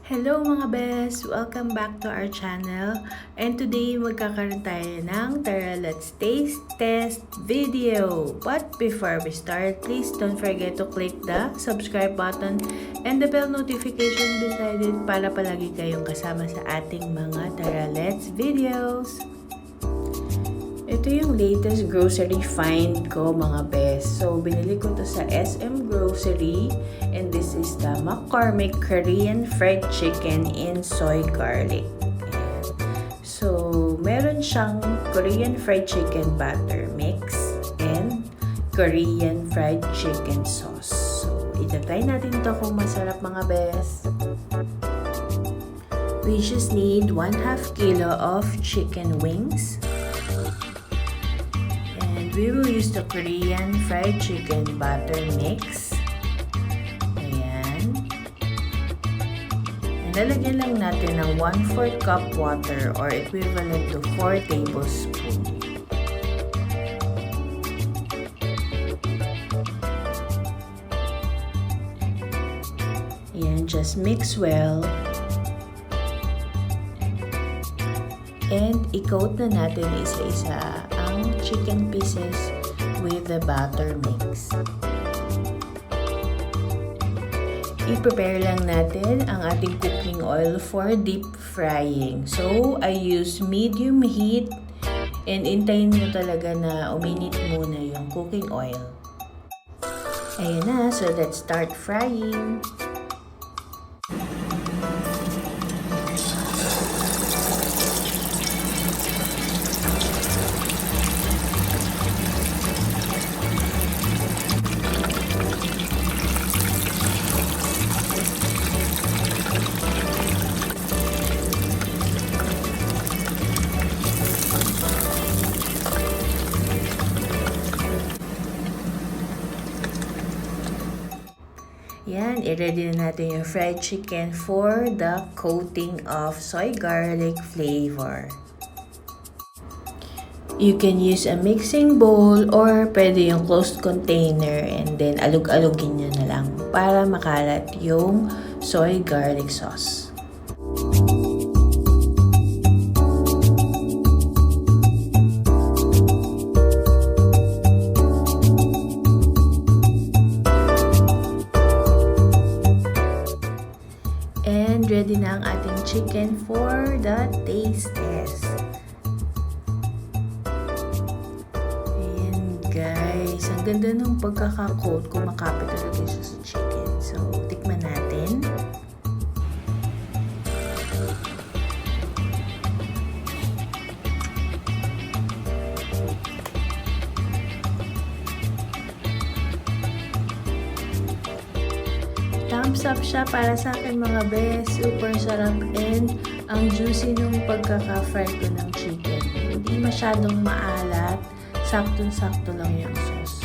Hello mga best! Welcome back to our channel. And today, magkakaroon tayo ng TaraLetz taste test video. But before we start, please don't forget to click the subscribe button and the bell notification beside it para palagi kayong kasama sa ating mga TaraLetz videos. Ito yung latest grocery find ko mga best. So, binili ko to sa SM Grocery. And this is the McCormick Korean Fried Chicken in Soy Garlic. Ayan. So, meron siyang Korean Fried Chicken Batter Mix and Korean Fried Chicken Sauce. So, itatry natin to kung masarap mga best. We just need 1/2 kilo of chicken wings. We will use the Korean fried chicken batter mix. Ayan. And lalagyan lang natin ng 1/4 cup water or equivalent to 4 tablespoons. Ayan, just mix well. And i-coat na natin isa-isa ang chicken pieces with the batter mix. I-prepare lang natin ang ating cooking oil for deep frying. So, I use medium heat and intayin mo talaga na uminit muna yung cooking oil. Ayan na, so let's start frying. Yan, i-ready na natin yung fried chicken for the coating of soy garlic flavor. You can use a mixing bowl or pwede yung closed container and then alug-alugin nyo na lang para makalat yung soy garlic sauce. And ready na ang ating chicken for the taste test. Ayan guys, ang ganda ng pagkaka-coat, kumakapit talaga siya sa chicken. So, tikman natin. Thumbs up siya para sa akin mga best. Super sarap and ang juicy nung pagkaka-fry ko ng chicken. Hindi masyadong maalat. Saktong-sakto lang yung sauce.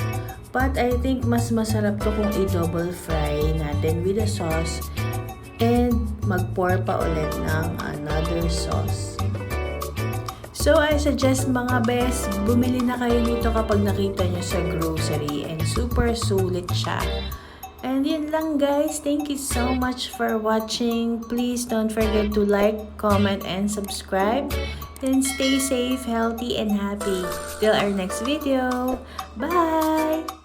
But I think mas masarap to kung i-double fry natin with the sauce and mag-pour pa ulit ng another sauce. So I suggest mga best, bumili na kayo nito kapag nakita nyo sa grocery and super sulit siya. And yun lang guys, thank you so much for watching. Please don't forget to like, comment, and subscribe. And stay safe, healthy, and happy. Till our next video. Bye!